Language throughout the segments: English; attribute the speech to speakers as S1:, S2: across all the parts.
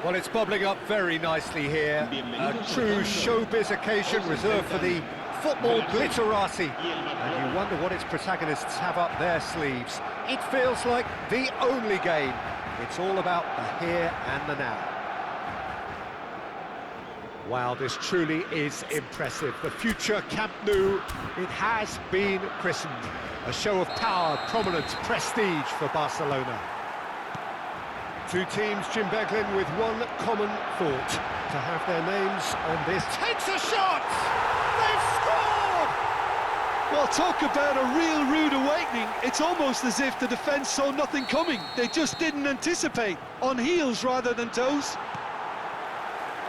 S1: Well, it's bubbling up very nicely here. A true showbiz occasion reserved for the football glitterati. And you wonder what its protagonists have up their sleeves. It feels like the only game. It's all about the here and the now. Wow, this truly is impressive. The future Camp Nou, it has been christened. A show of power, prominence, prestige for Barcelona. Two teams, Jim Beglin, with one common thought, to have their names on this. Takes a shot! They've scored!
S2: Well, talk about a real rude awakening. It's almost as if the defence saw nothing coming. They just didn't anticipate, on heels rather than toes.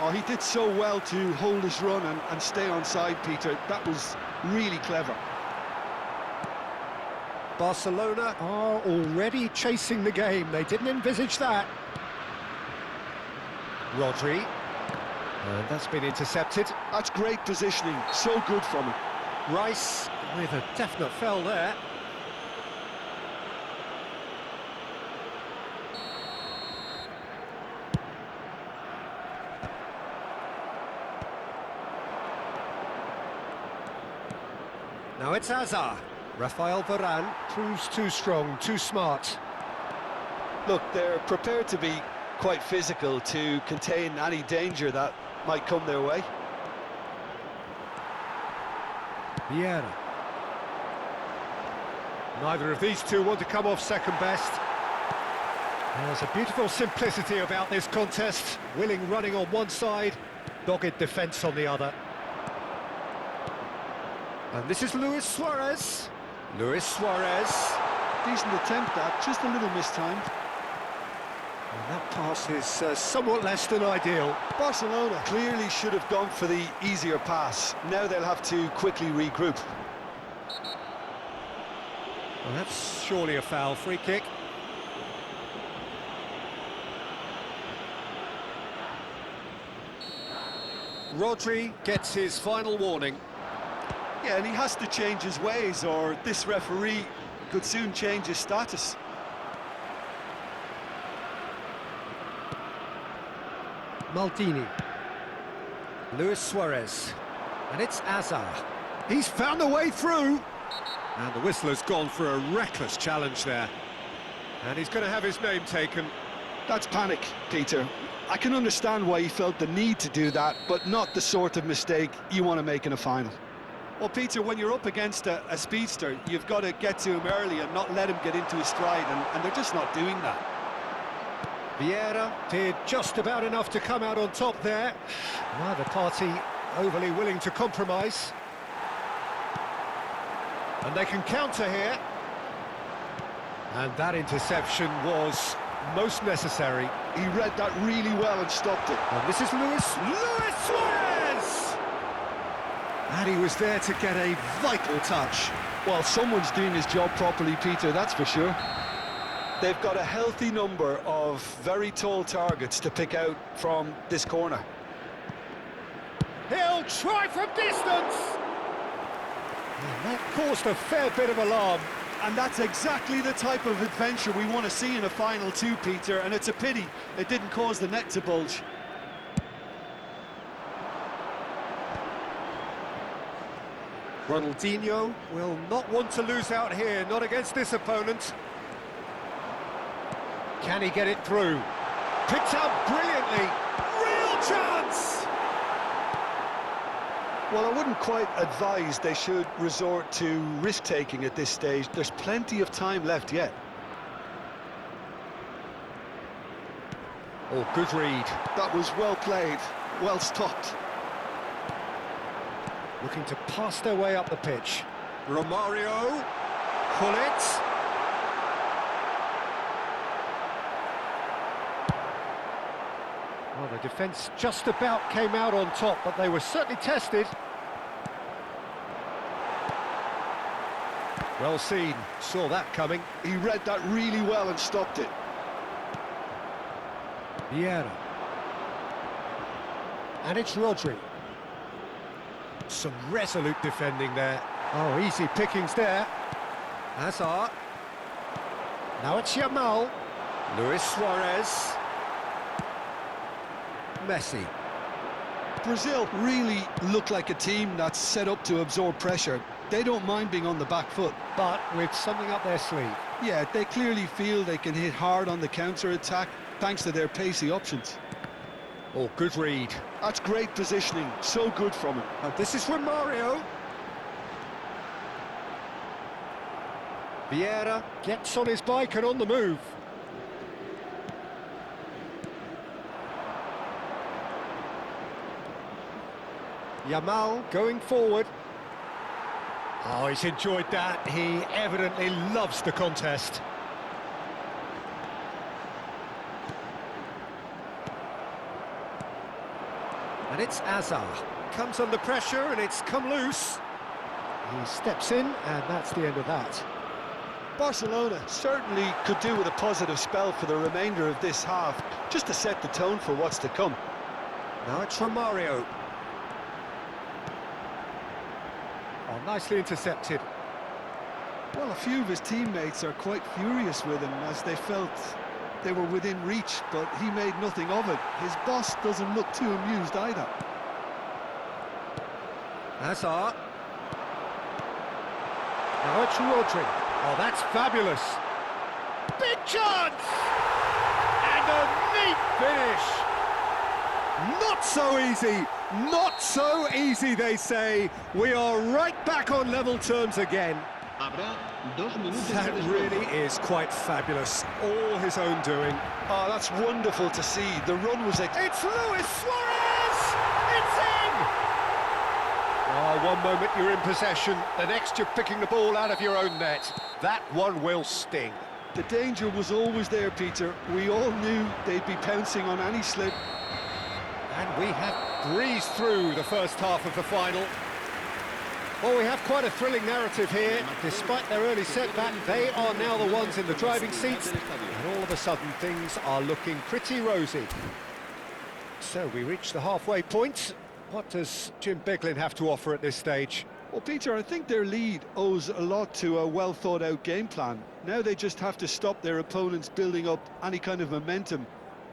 S2: Oh, he did so well to hold his run and stay on side, Peter. That was really clever.
S1: Barcelona are already chasing the game. They didn't envisage that. Rodri. And that's been intercepted.
S2: That's great positioning. So good from him.
S1: Rice with a definite foul there. Now it's Hazard. Rafael Varane proves too strong, too smart.
S2: Look, they're prepared to be quite physical to contain any danger that might come their way.
S1: Vieira. Neither of these two want to come off second best. There's a beautiful simplicity about this contest. Willing running on one side, dogged defence on the other. And this is Luis Suarez. Luis Suarez.
S2: Decent attempt that, just a little mistimed.
S1: And that pass is somewhat less than ideal.
S2: Barcelona clearly should have gone for the easier pass. Now they'll have to quickly regroup.
S1: Well, that's surely a foul. Free kick. Rodri gets his final warning.
S2: Yeah, and he has to change his ways, or this referee could soon change his status.
S1: Maldini. Luis Suarez. And it's Hazard. He's found a way through. And the whistler's gone for a reckless challenge there. And he's going to have his name taken.
S2: That's panic, Peter. I can understand why he felt the need to do that, but not the sort of mistake you want to make in a final. Well, Peter, when you're up against a speedster, you've got to get to him early and not let him get into his stride, and they're just not doing that.
S1: Vieira did just about enough to come out on top there. Neither party overly willing to compromise. And they can counter here. And that interception was most necessary.
S2: He read that really well and stopped it.
S1: And this is Luis Suarez! And he was there to get a vital touch.
S2: Well, someone's doing his job properly, Peter, that's for sure. They've got a healthy number of very tall targets to pick out from this corner.
S1: He'll try from distance! And that caused a fair bit of alarm.
S2: And that's exactly the type of adventure we want to see in a final too, Peter, and it's a pity it didn't cause the net to bulge.
S1: Ronaldinho will not want to lose out here, not against this opponent. Can he get it through? Picked out brilliantly. Real chance!
S2: Well, I wouldn't quite advise they should resort to risk-taking at this stage. There's plenty of time left yet.
S1: Oh, good read.
S2: That was well played, well stopped.
S1: Looking to pass their way up the pitch. Romario. Pull it. Well, the defence just about came out on top, but they were certainly tested. Well seen, saw that coming.
S2: He read that really well and stopped it.
S1: Vieira. And it's Rodri. Some resolute defending there. Oh, easy pickings there. Hazard. Now it's Yamal. Luis Suarez. Messi.
S2: Brazil really look like a team that's set up to absorb pressure. They don't mind being on the back foot.
S1: But with something up their sleeve.
S2: Yeah, they clearly feel they can hit hard on the counter-attack thanks to their pacey options.
S1: Oh, good read.
S2: That's great positioning, so good from him.
S1: And this is Romario. Vieira gets on his bike and on the move. Yamal going forward. Oh, he's enjoyed that. He evidently loves the contest. And it's Hazard. Comes under pressure and it's come loose. He steps in and that's the end of that.
S2: Barcelona certainly could do with a positive spell for the remainder of this half, just to set the tone for what's to come.
S1: Now it's Romario. Oh, nicely intercepted.
S2: Well, a few of his teammates are quite furious with him as they felt they were within reach, but he made nothing of it. His boss doesn't look too amused either. Hazard.
S1: Now it's Rodri. Oh, that's fabulous. Big chance! And a neat finish. Not so easy. Not so easy, they say. We are right back on level terms again. That really is quite fabulous. All his own doing.
S2: Oh, that's wonderful to see. The run was...
S1: It's Luis Suarez! It's in! Oh, one moment you're in possession, the next you're picking the ball out of your own net. That one will sting.
S2: The danger was always there, Peter. We all knew they'd be pouncing on any slip.
S1: And we have breezed through the first half of the final. Well, we have quite a thrilling narrative here. Despite their early setback, they are now the ones in the driving seats, and all of a sudden things are looking pretty rosy. So we reach the halfway point. What does Jim Beglin have to offer at this stage?
S2: Well, Peter, I think their lead owes a lot to a well-thought-out game plan. Now they just have to stop their opponents building up any kind of momentum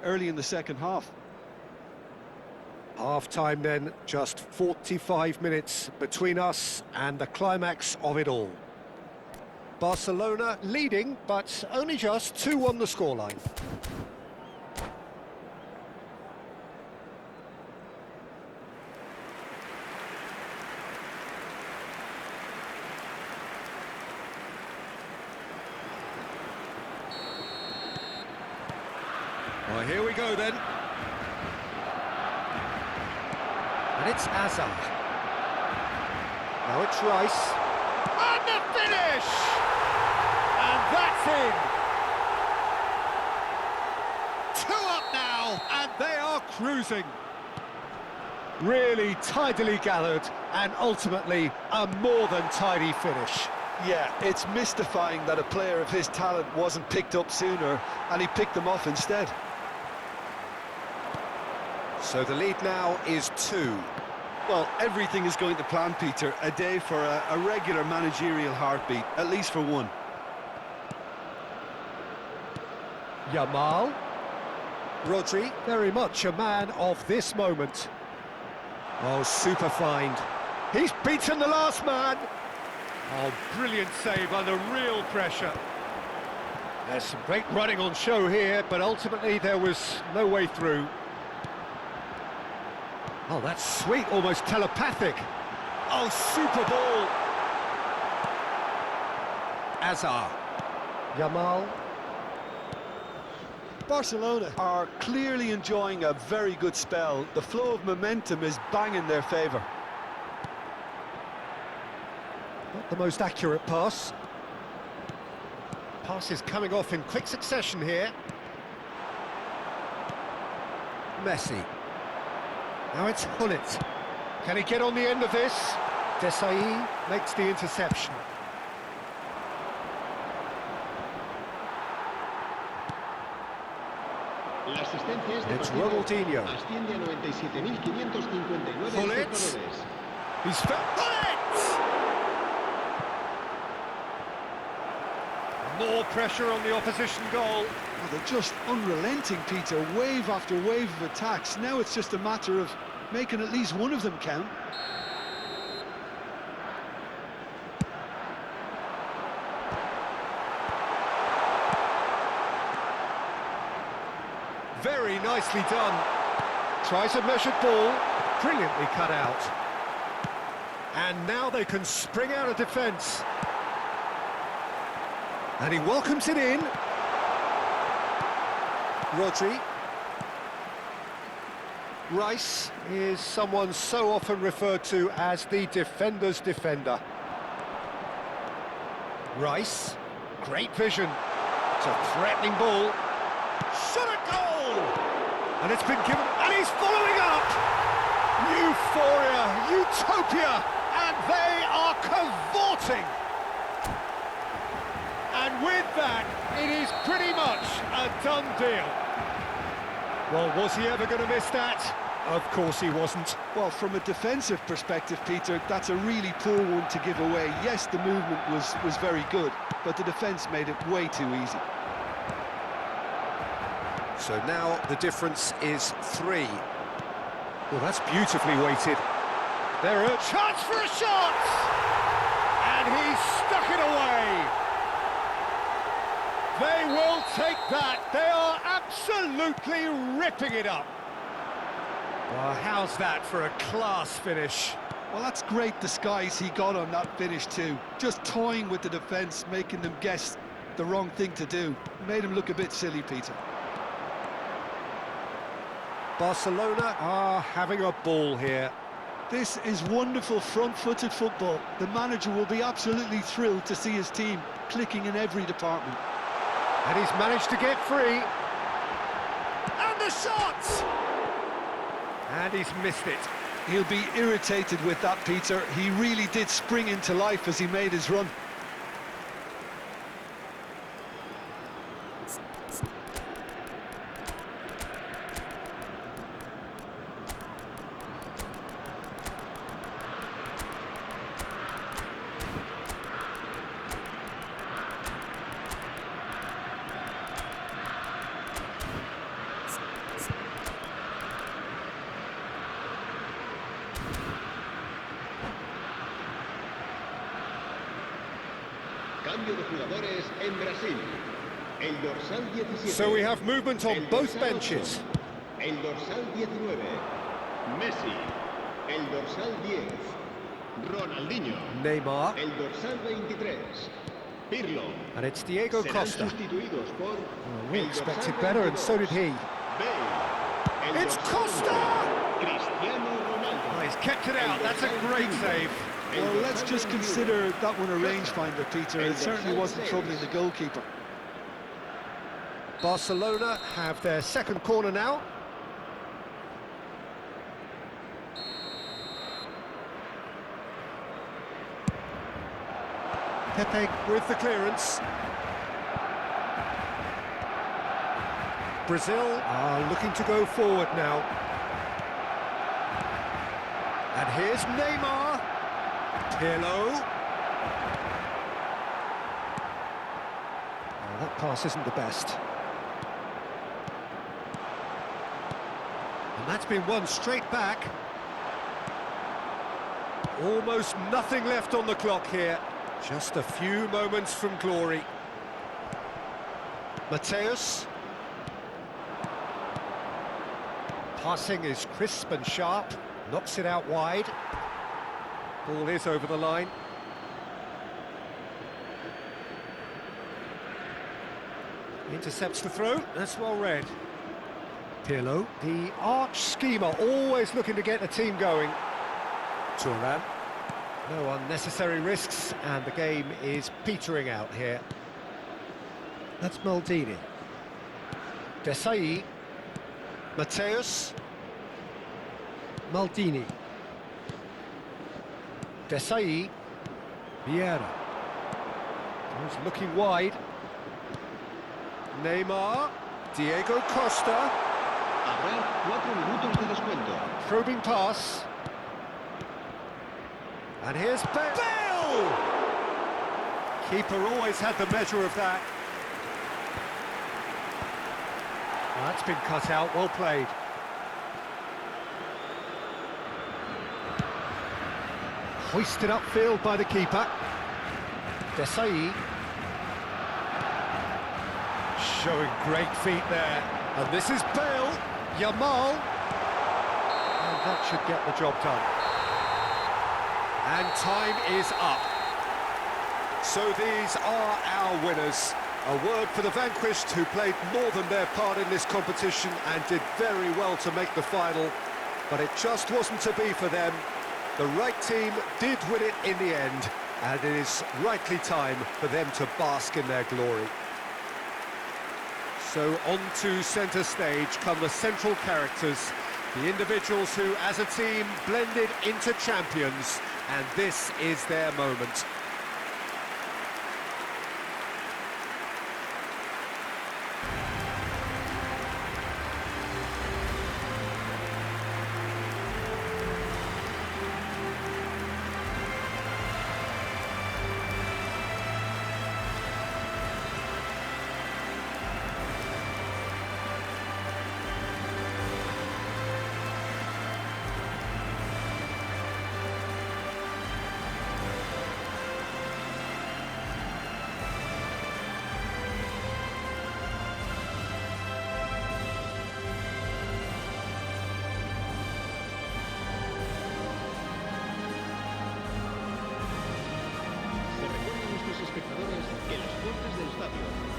S2: early in the second half.
S1: Half-time then, just 45 minutes between us and the climax of it all. Barcelona leading, but only just 2-1 the scoreline. Well, here we go then. And it's Hazard. Now it's Rice. And the finish! And that's in! 2 up now, and they are cruising. Really tidily gathered, and ultimately a more than tidy finish.
S2: Yeah, it's mystifying that a player of his talent wasn't picked up sooner, and he picked them off instead.
S1: So the lead now is 2.
S2: Well, everything is going to plan, Peter. A day for a regular managerial heartbeat, at least for one.
S1: Yamal. Rodri, very much a man of this moment. Oh, super find. He's beaten the last man. Oh, brilliant save under real pressure. There's some great running on show here, but ultimately there was no way through. Oh, that's sweet, almost telepathic. Oh, super ball. Azar. Yamal.
S2: Barcelona are clearly enjoying a very good spell. The flow of momentum is bang in their favour.
S1: Not the most accurate pass. Pass is coming off in quick succession here. Messi. Now it's Hullet. Can he get on the end of this? Desai makes the interception.
S3: La asistencia este
S1: It's
S3: partido
S1: Ronaldinho.
S3: asciende a 97.559
S1: Hullet.
S3: espectadores.
S1: He's Hullet! More pressure on the opposition goal.
S2: Oh, they're just unrelenting, Peter. Wave after wave of attacks. Now it's just a matter of making at least one of them count.
S1: Very nicely done. Tries a measured ball, brilliantly cut out. And now they can spring out of defence. And he welcomes it in. Rodri. Rice is someone so often referred to as the defender's defender. Rice, great vision. It's a threatening ball. Shot at goal! And it's been given, and he's following up! Euphoria, utopia, and they are cavorting! And with that, it is pretty much a done deal. Well, was he ever going to miss that? Of course he wasn't.
S2: Well, from a defensive perspective, Peter, that's a really poor one to give away. Yes, the movement was very good, but the defence made it way too easy.
S1: So now the difference is 3. Well, that's beautifully weighted. There a chance for a shot! And he's stuck it away! They will take that. They are absolutely ripping it up. Well, how's that for a class finish?
S2: Well, that's great disguise he got on that finish too. Just toying with the defence, making them guess the wrong thing to do. Made him look a bit silly, Peter.
S1: Barcelona are having a ball here.
S2: This is wonderful front-footed football. The manager will be absolutely thrilled to see his team clicking in every department.
S1: And he's managed to get free. And the shot! And he's missed it.
S2: He'll be irritated with that, Peter. He really did spring into life as he made his run.
S3: Cambio de jugadores en Brasil. El dorsal 17.
S1: So we have movement on
S3: El
S1: both
S3: dorsal
S1: benches.
S3: 8. El dorsal 19. Messi. El dorsal 10. Ronaldinho.
S1: Neymar.
S3: El dorsal 23. Pirlo.
S1: And it's Diego
S3: Serán
S1: Costa.
S3: sustituidos por
S1: We
S3: el
S1: expected
S3: dorsal
S1: better, and
S3: 22.
S1: so did he.
S3: Bale. El
S1: It's
S3: dorsal
S1: Costa!
S3: 11. Cristiano Ronaldo.
S1: Oh, he's kept it out. That's a great save.
S2: Well, let's just consider that one a rangefinder, Peter. It certainly wasn't troubling the goalkeeper.
S1: Barcelona have their second corner now. Pepe with the clearance. Brazil are looking to go forward now. And here's Neymar. Pirlo. Oh, that pass isn't the best. And that's been won straight back. Almost nothing left on the clock here. Just a few moments from glory. Mateus. Passing is crisp and sharp. Knocks it out wide. Ball is over the line. Intercepts the throw. That's well read. Pirlo, the arch schemer, always looking to get the team going. Thuram. No unnecessary risks, and the game is petering out here. That's Maldini. Desai. Mateus. Maldini. Desai. Vieira. He's looking wide. Neymar. Diego Costa.
S3: Habrá 4 minutos de descuento.
S1: Probing pass. And here's Bale! Keeper always had the measure of that. Well, that's been cut out, well played. Hoisted upfield by the keeper. Desai. Showing great feet there. And this is Bale. Yamal. And that should get the job done. And time is up. So these are our winners. A word for the vanquished, who played more than their part in this competition and did very well to make the final. But it just wasn't to be for them. The right team did win it in the end, and it is rightly time for them to bask in their glory. So on to centre stage come the central characters, the individuals who, as a team, blended into champions, and this is their moment.
S3: Se recuerda a nuestros espectadores que las puertas del estadio